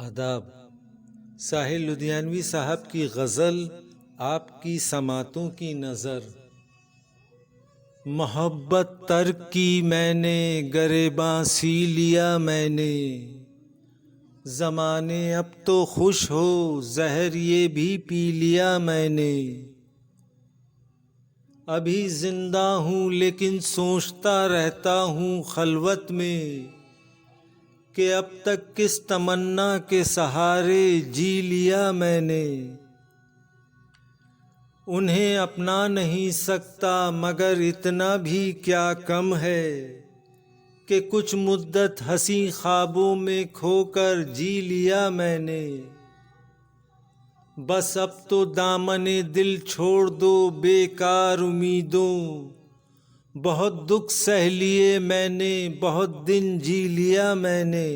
आदाब। साहिल लुधियानवी साहब की गज़ल आपकी समातों की नज़र। मोहब्बत तर्क की मैंने, गरेबां सी लिया मैंने। ज़माने अब तो खुश हो, जहर ये भी पी लिया मैंने। अभी जिंदा हूँ लेकिन सोचता रहता हूँ खलवत में कि अब तक किस तमन्ना के सहारे जी लिया मैंने। उन्हें अपना नहीं सकता मगर इतना भी क्या कम है कि कुछ मुद्दत हंसी ख्वाबों में खोकर जी लिया मैंने। बस अब तो दामने दिल छोड़ दो बेकार उम्मीदों, बहुत दुख सह लिए मैंने, बहुत दिन जी लिया मैंने।